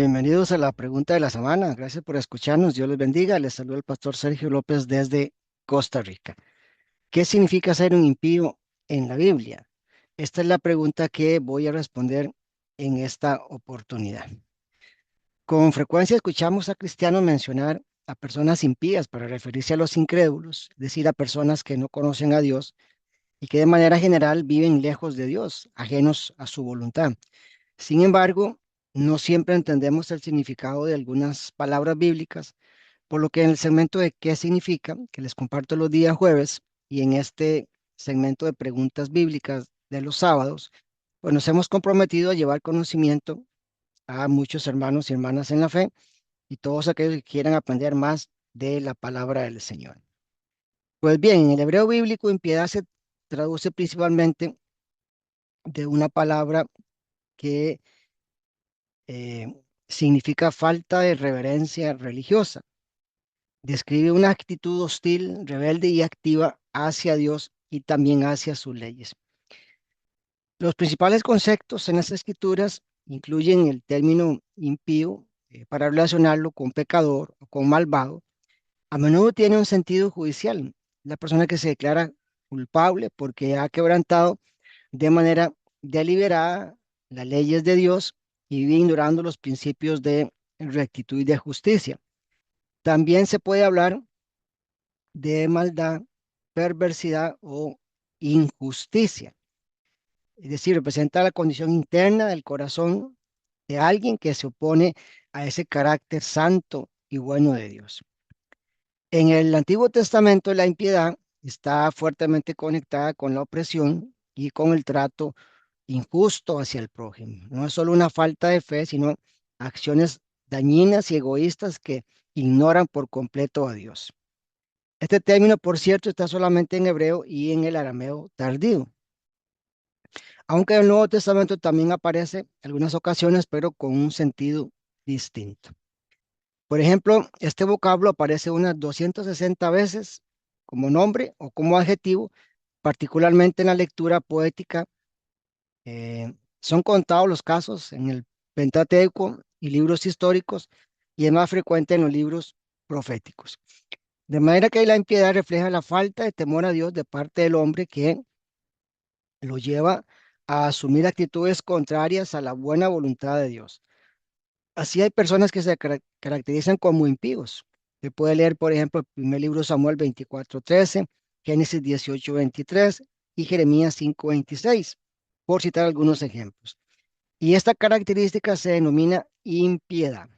Bienvenidos a la pregunta de la semana. Gracias por escucharnos. Dios les bendiga. Les saluda el pastor Sergio López desde Costa Rica. ¿Qué significa ser un impío en la Biblia? Esta es la pregunta que voy a responder en esta oportunidad. Con frecuencia escuchamos a cristianos mencionar a personas impías para referirse a los incrédulos, es decir, a personas que no conocen a Dios y que de manera general viven lejos de Dios, ajenos a su voluntad. Sin embargo, no siempre entendemos el significado de algunas palabras bíblicas, por lo que en el segmento de qué significa, que les comparto los días jueves, y en este segmento de preguntas bíblicas de los sábados, pues nos hemos comprometido a llevar conocimiento a muchos hermanos y hermanas en la fe y todos aquellos que quieran aprender más de la palabra del Señor. Pues bien, en el hebreo bíblico, impiedad se traduce principalmente de una palabra que eh, significa falta de reverencia religiosa. Describe una actitud hostil, rebelde y activa hacia Dios y también hacia sus leyes. Los principales conceptos en las escrituras incluyen el término impío para relacionarlo con pecador o con malvado. A menudo tiene un sentido judicial. La persona que se declara culpable porque ha quebrantado de manera deliberada las leyes de Dios y vive ignorando los principios de rectitud y de justicia. También se puede hablar de maldad, perversidad o injusticia. Es decir, representa la condición interna del corazón de alguien que se opone a ese carácter santo y bueno de Dios. En el Antiguo Testamento, la impiedad está fuertemente conectada con la opresión y con el trato injusto hacia el prójimo. No es solo una falta de fe, sino acciones dañinas y egoístas que ignoran por completo a Dios. Este término, por cierto, está solamente en hebreo y en el arameo tardío, aunque en el Nuevo Testamento también aparece en algunas ocasiones, pero con un sentido distinto. Por ejemplo, este vocablo aparece unas 260 veces como nombre o como adjetivo, particularmente en la lectura poética. Son contados los casos en el Pentateuco y libros históricos y es más frecuente en los libros proféticos. De manera que la impiedad refleja la falta de temor a Dios de parte del hombre que lo lleva a asumir actitudes contrarias a la buena voluntad de Dios. Así hay personas que se caracterizan como impíos. Se puede leer, por ejemplo, el primer libro de Samuel 24:13, Génesis 18:23 y Jeremías 5:26, por citar algunos ejemplos. Y esta característica se denomina impiedad.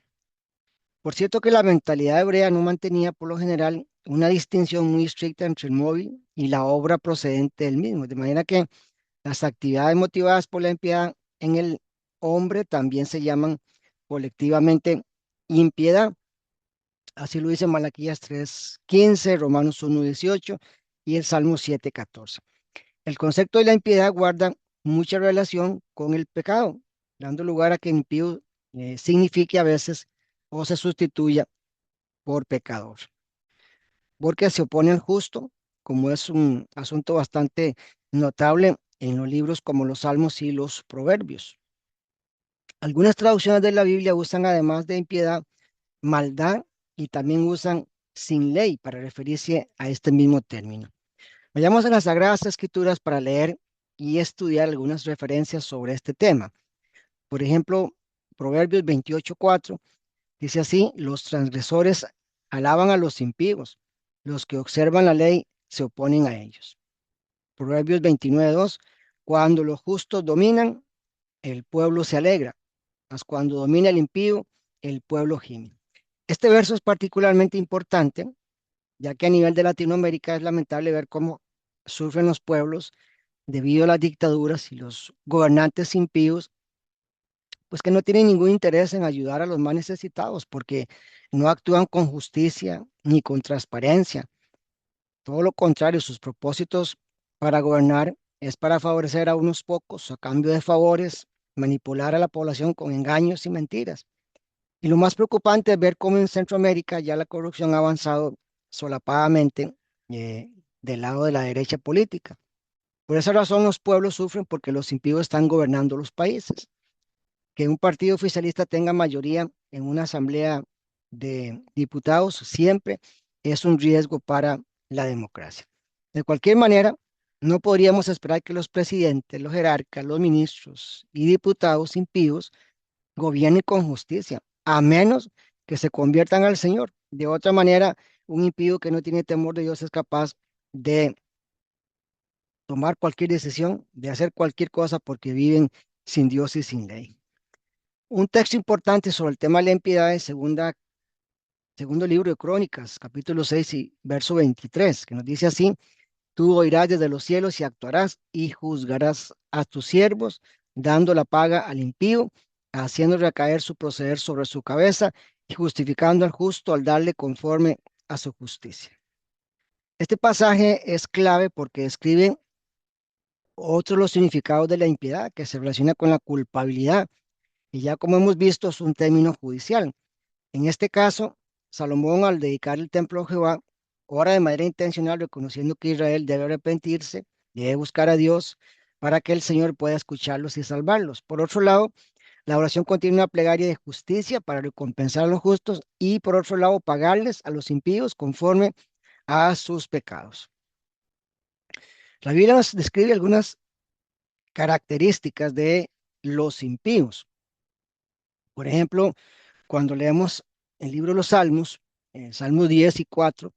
Por cierto que la mentalidad hebrea no mantenía por lo general una distinción muy estricta entre el móvil y la obra procedente del mismo, de manera que las actividades motivadas por la impiedad en el hombre también se llaman colectivamente impiedad. Así lo dice Malaquías 3:15, Romanos 1:18 y el Salmo 7:14. El concepto de la impiedad guarda mucha relación con el pecado, dando lugar a que impío signifique a veces o se sustituya por pecador, porque se opone al justo, como es un asunto bastante notable en los libros como los Salmos y los Proverbios. Algunas traducciones de la Biblia usan además de impiedad, maldad y también usan sin ley para referirse a este mismo término. Vayamos a las Sagradas Escrituras para leer y estudiar algunas referencias sobre este tema. Por ejemplo, Proverbios 28:4 dice así: los transgresores alaban a los impíos, los que observan la ley se oponen a ellos. Proverbios 29:2, cuando los justos dominan, el pueblo se alegra, mas cuando domina el impío, el pueblo gime. Este verso es particularmente importante, ya que a nivel de Latinoamérica es lamentable ver cómo sufren los pueblos debido a las dictaduras y los gobernantes impíos, pues que no tienen ningún interés en ayudar a los más necesitados, porque no actúan con justicia ni con transparencia. Todo lo contrario, sus propósitos para gobernar es para favorecer a unos pocos a cambio de favores, manipular a la población con engaños y mentiras. Y lo más preocupante es ver cómo en Centroamérica ya la corrupción ha avanzado solapadamente eh, del lado de la derecha política. Por esa razón los pueblos sufren porque los impíos están gobernando los países. Que un partido oficialista tenga mayoría en una asamblea de diputados siempre es un riesgo para la democracia. De cualquier manera, no podríamos esperar que los presidentes, los jerarcas, los ministros y diputados impíos gobiernen con justicia, a menos que se conviertan al Señor. De otra manera, un impío que no tiene temor de Dios es capaz de tomar cualquier decisión, de hacer cualquier cosa porque viven sin Dios y sin ley. Un texto importante sobre el tema de la impiedad es segundo libro de Crónicas, capítulo 6 y verso 23, que nos dice así: Tú oirás desde los cielos y actuarás y juzgarás a tus siervos, dando la paga al impío, haciendo recaer su proceder sobre su cabeza y justificando al justo al darle conforme a su justicia. Este pasaje es clave porque describe otros los significados de la impiedad que se relaciona con la culpabilidad y ya como hemos visto es un término judicial. En este caso, Salomón, al dedicar el templo a Jehová, ora de manera intencional, reconociendo que Israel debe arrepentirse, debe buscar a Dios para que el Señor pueda escucharlos y salvarlos. Por otro lado, la oración contiene una plegaria de justicia para recompensar a los justos y, por otro lado, pagarles a los impíos conforme a sus pecados. La Biblia nos describe algunas características de los impíos. Por ejemplo, cuando leemos el libro de los Salmos, Salmo 10 y 4,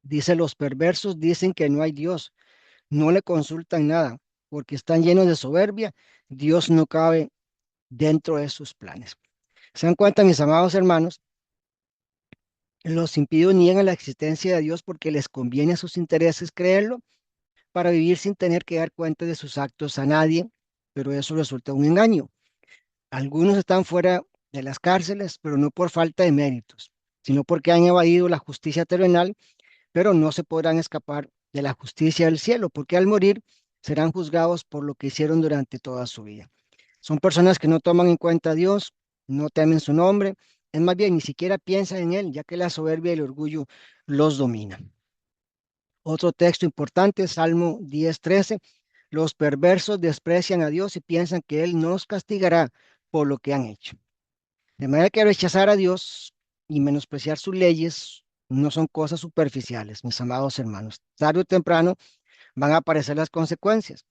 dice: Los perversos dicen que no hay Dios, no le consultan nada, porque están llenos de soberbia, Dios no cabe dentro de sus planes. ¿Se dan cuenta, mis amados hermanos? Los impíos niegan la existencia de Dios porque les conviene a sus intereses creerlo para vivir sin tener que dar cuenta de sus actos a nadie, pero eso resulta un engaño. Algunos están fuera de las cárceles, pero no por falta de méritos, sino porque han evadido la justicia terrenal, pero no se podrán escapar de la justicia del cielo, porque al morir serán juzgados por lo que hicieron durante toda su vida. Son personas que no toman en cuenta a Dios, no temen su nombre, es más bien ni siquiera piensan en Él, ya que la soberbia y el orgullo los dominan. Otro texto importante, Salmo 10:13: Los perversos desprecian a Dios y piensan que Él no los castigará por lo que han hecho. De manera que rechazar a Dios y menospreciar sus leyes no son cosas superficiales, mis amados hermanos. Tarde o temprano van a aparecer las consecuencias,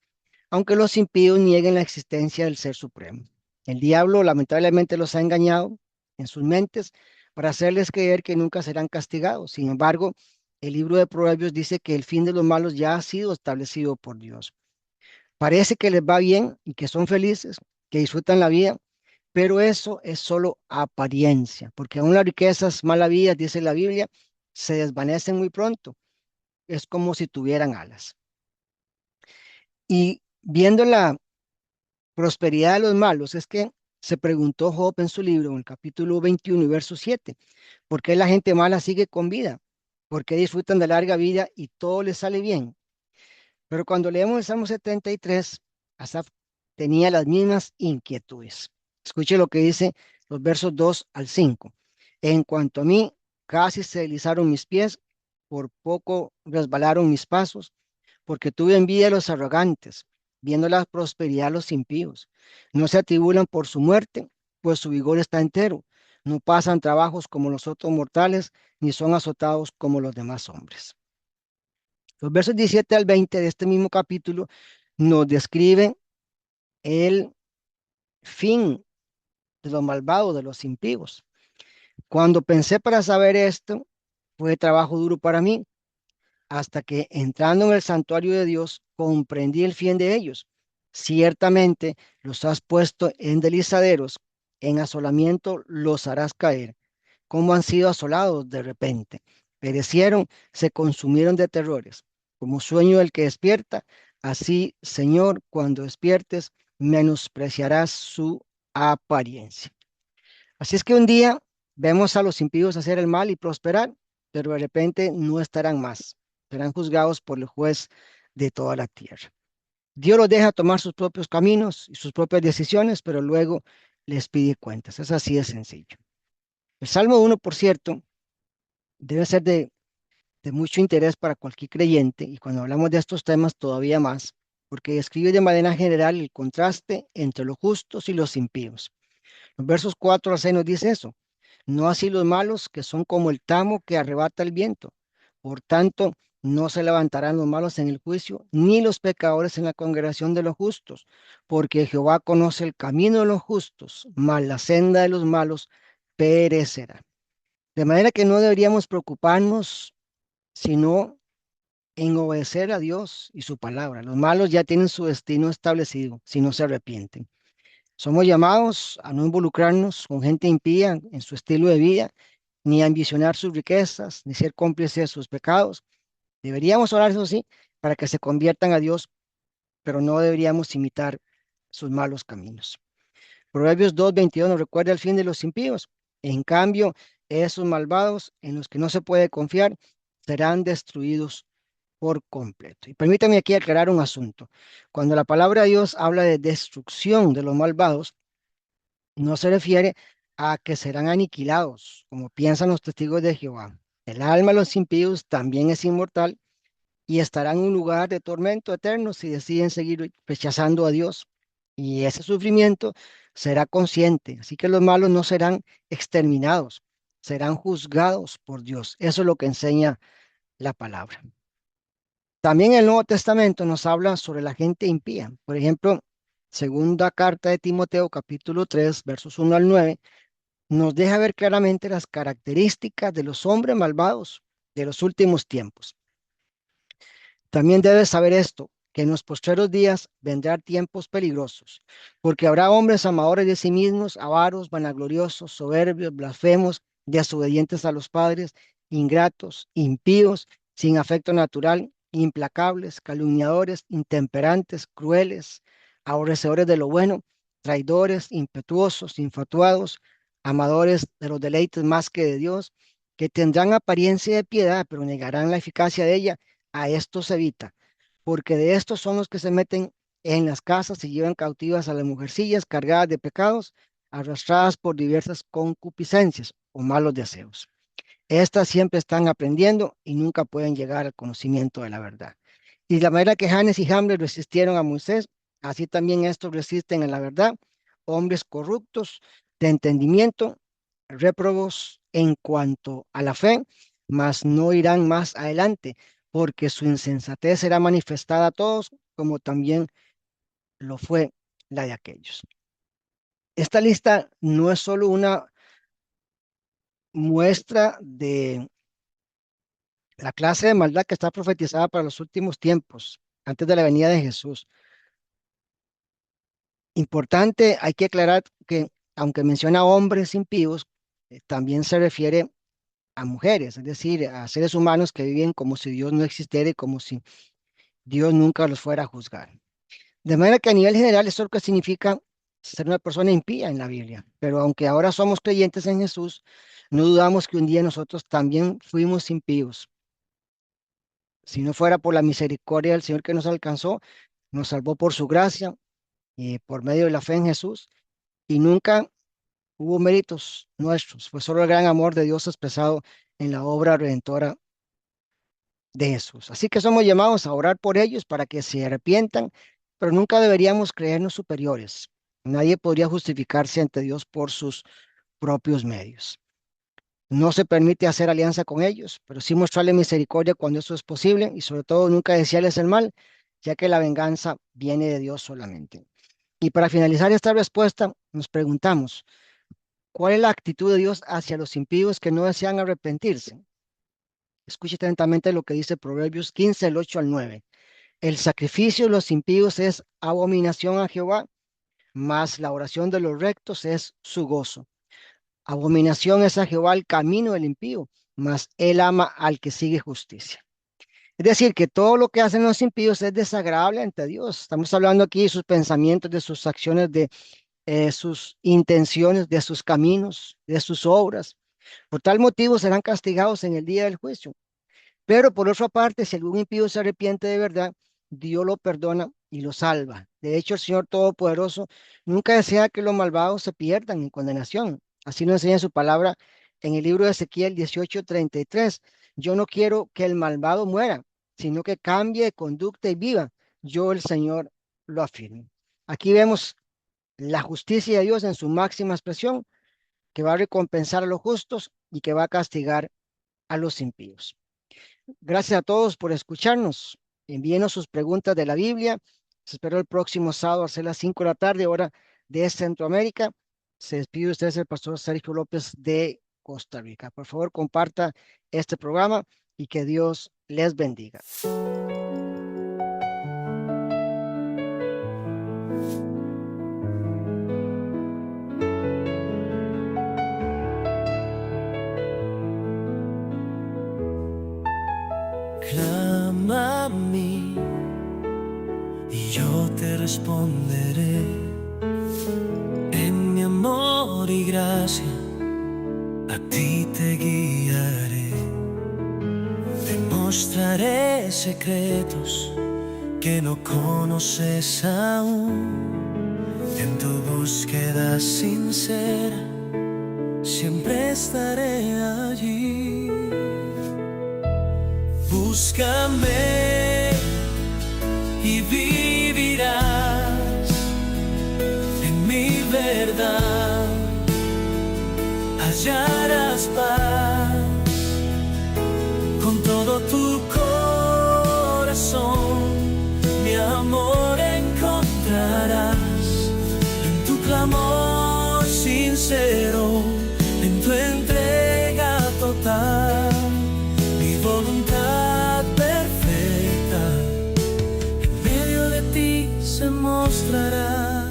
aunque los impíos nieguen la existencia del Ser Supremo. El diablo lamentablemente los ha engañado en sus mentes para hacerles creer que nunca serán castigados. Sin embargo, el libro de Proverbios dice que el fin de los malos ya ha sido establecido por Dios. Parece que les va bien y que son felices, que disfrutan la vida, pero eso es solo apariencia, porque aún las riquezas malavidas, dice la Biblia, se desvanecen muy pronto. Es como si tuvieran alas. Y viendo la prosperidad de los malos, es que se preguntó Job en su libro, en el capítulo 21 y verso 7, ¿por qué la gente mala sigue con vida? ¿Por qué disfrutan de larga vida y todo les sale bien? Pero cuando leemos el Salmo 73, Asaf tenía las mismas inquietudes. Escuche lo que dice los versos 2 al 5. En cuanto a mí, casi se deslizaron mis pies, por poco resbalaron mis pasos, porque tuve envidia de los arrogantes, viendo la prosperidad de los impíos. No se atribulan por su muerte, pues su vigor está entero. No pasan trabajos como los otros mortales, ni son azotados como los demás hombres. Los versos 17 al 20 de este mismo capítulo nos describen el fin de los malvados, de los impíos. Cuando pensé para saber esto, fue trabajo duro para mí, hasta que entrando en el santuario de Dios, comprendí el fin de ellos. Ciertamente los has puesto en deslizaderos, en asolamiento los harás caer, como han sido asolados de repente. Perecieron, se consumieron de terrores, como sueño del que despierta. Así, Señor, cuando despiertes, menospreciarás su apariencia. Así es que un día vemos a los impíos hacer el mal y prosperar, pero de repente no estarán más. Serán juzgados por el juez de toda la tierra. Dios los deja tomar sus propios caminos y sus propias decisiones, pero luego les pide cuentas. Es así de sencillo. El Salmo 1, por cierto, debe ser de mucho interés para cualquier creyente, y cuando hablamos de estos temas todavía más, porque describe de manera general el contraste entre los justos y los impíos. Los versos 4 al 6 nos dice eso. No así los malos, que son como el tamo que arrebata el viento. Por tanto, no se levantarán los malos en el juicio, ni los pecadores en la congregación de los justos, porque Jehová conoce el camino de los justos, mas la senda de los malos perecerá. De manera que no deberíamos preocuparnos, sino en obedecer a Dios y su palabra. Los malos ya tienen su destino establecido si no se arrepienten. Somos llamados a no involucrarnos con gente impía en su estilo de vida, ni a ambicionar sus riquezas, ni ser cómplices de sus pecados. Deberíamos orar, eso sí, para que se conviertan a Dios, pero no deberíamos imitar sus malos caminos. Proverbios 2:22 nos recuerda el fin de los impíos. En cambio, esos malvados en los que no se puede confiar serán destruidos por completo. Y permítame aquí aclarar un asunto. Cuando la palabra de Dios habla de destrucción de los malvados, no se refiere a que serán aniquilados, como piensan los testigos de Jehová. El alma de los impíos también es inmortal y estarán en un lugar de tormento eterno si deciden seguir rechazando a Dios. Y ese sufrimiento será consciente. Así que los malos no serán exterminados, serán juzgados por Dios. Eso es lo que enseña la palabra. También el Nuevo Testamento nos habla sobre la gente impía. Por ejemplo, segunda carta de Timoteo, capítulo 3, versos 1 al 9, nos deja ver claramente las características de los hombres malvados de los últimos tiempos. También debes saber esto, que en los postreros días vendrán tiempos peligrosos, porque habrá hombres amadores de sí mismos, avaros, vanagloriosos, soberbios, blasfemos, desobedientes a los padres, ingratos, impíos, sin afecto natural, implacables, calumniadores, intemperantes, crueles, aborrecedores de lo bueno, traidores, impetuosos, infatuados, amadores de los deleites más que de Dios, que tendrán apariencia de piedad, pero negarán la eficacia de ella. A estos evita, porque de estos son los que se meten en las casas y llevan cautivas a las mujercillas cargadas de pecados, arrastradas por diversas concupiscencias o malos deseos. Estas siempre están aprendiendo y nunca pueden llegar al conocimiento de la verdad. Y de la manera que Janes y Jambres resistieron a Moisés, así también estos resisten a la verdad, hombres corruptos de entendimiento, réprobos en cuanto a la fe, mas no irán más adelante, porque su insensatez será manifestada a todos, como también lo fue la de aquellos. Esta lista no es solo una muestra de la clase de maldad que está profetizada para los últimos tiempos, antes de la venida de Jesús. Importante, hay que aclarar que aunque menciona hombres impíos, también se refiere a mujeres, es decir, a seres humanos que viven como si Dios no existiera y como si Dios nunca los fuera a juzgar. De manera que a nivel general eso es lo que significa ser una persona impía en la Biblia. Pero aunque ahora somos creyentes en Jesús, no dudamos que un día nosotros también fuimos impíos. Si no fuera por la misericordia del Señor que nos alcanzó, nos salvó por su gracia y por medio de la fe en Jesús. Y nunca hubo méritos nuestros. Fue solo el gran amor de Dios expresado en la obra redentora de Jesús. Así que somos llamados a orar por ellos para que se arrepientan, pero nunca deberíamos creernos superiores. Nadie podría justificarse ante Dios por sus propios medios. No se permite hacer alianza con ellos, pero sí mostrarle misericordia cuando eso es posible y sobre todo nunca desearles el mal, ya que la venganza viene de Dios solamente. Y para finalizar esta respuesta, nos preguntamos, ¿cuál es la actitud de Dios hacia los impíos que no desean arrepentirse? Escuche atentamente lo que dice Proverbios 15, el 8 al 9. El sacrificio de los impíos es abominación a Jehová, mas la oración de los rectos es su gozo. Abominación es a Jehová el camino del impío, mas él ama al que sigue justicia. Es decir, que todo lo que hacen los impíos es desagradable ante Dios. Estamos hablando aquí de sus pensamientos, de sus acciones, de sus intenciones, de sus caminos, de sus obras. Por tal motivo serán castigados en el día del juicio. Pero por otra parte, si algún impío se arrepiente de verdad, Dios lo perdona y lo salva. De hecho, el Señor Todopoderoso nunca desea que los malvados se pierdan en condenación. Así nos enseña su palabra en el libro de Ezequiel 18:33. Yo no quiero que el malvado muera, sino que cambie de conducta y viva. yo el Señor lo afirmo. Aquí vemos la justicia de Dios en su máxima expresión, que va a recompensar a los justos y que va a castigar a los impíos. Gracias a todos por escucharnos. Envíenos sus preguntas de la Biblia. Se espero el próximo sábado a las 5 de la tarde, hora de Centroamérica. Se despide de ustedes el pastor Sergio López de Costa Rica. Por favor, comparta este programa y que Dios les bendiga. Clama a mí y yo te responderé. En mi amor y gracia a ti te guiaré. Te mostraré secretos que no conoces aún. En tu búsqueda sincera siempre estaré allí. Búscame y vivirás en mi verdad, hallarás paz con todo tu corazón, mi amor encontrarás en tu clamor sincero, en tu entrega total, mi voluntad perfecta en medio de ti se mostrará.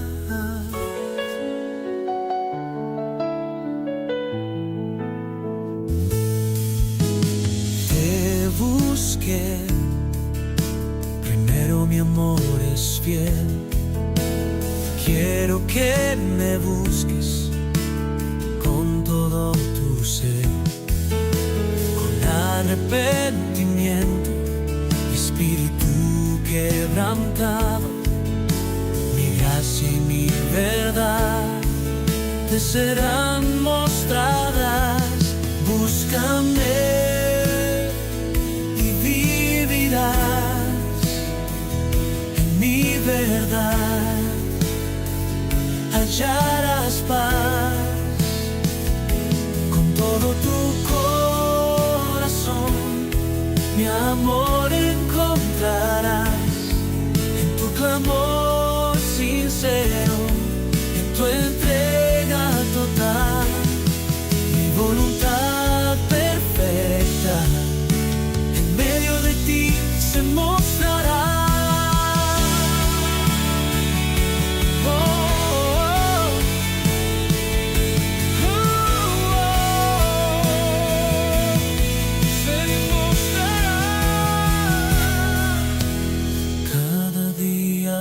Te busqué, primero mi amor es fiel. Quiero que me busques con todo tu ser, con arrepentimiento, espíritu quebrantado, mi gracia y mi verdad te serán mostradas. Búscame y vivirás en mi verdad, hallarás paz con todo tu corazón, mi amor encontrarás en tu clamor sincero, en tu entrega total, mi voluntad perfecta en medio de ti se mostrará.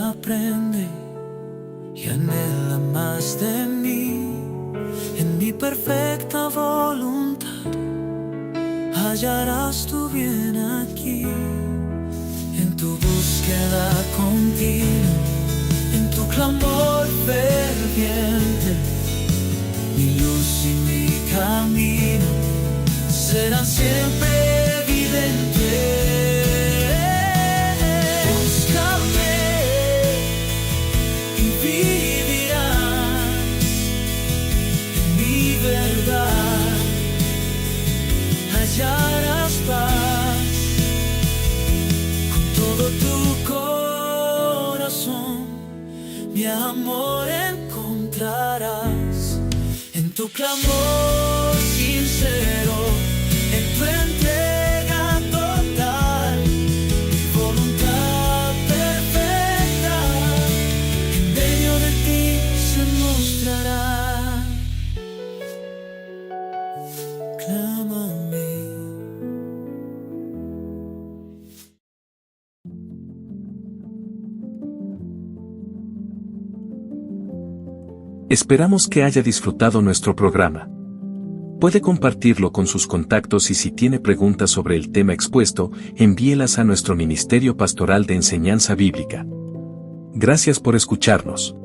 Aprende y anhela más de mí, en mi perfecta voluntad hallarás tu bien aquí, en tu búsqueda continua, en tu clamor ferviente, mi luz y mi camino serán siempre evidentes. Hallarás paz con todo tu corazón, mi amor encontrarás en tu clamor sincero, en tu entrega total, mi voluntad perfecta en medio de ti se mostrará. Clámame. Esperamos que haya disfrutado nuestro programa. Puede compartirlo con sus contactos y si tiene preguntas sobre el tema expuesto, envíelas a nuestro Ministerio Pastoral de Enseñanza Bíblica. Gracias por escucharnos.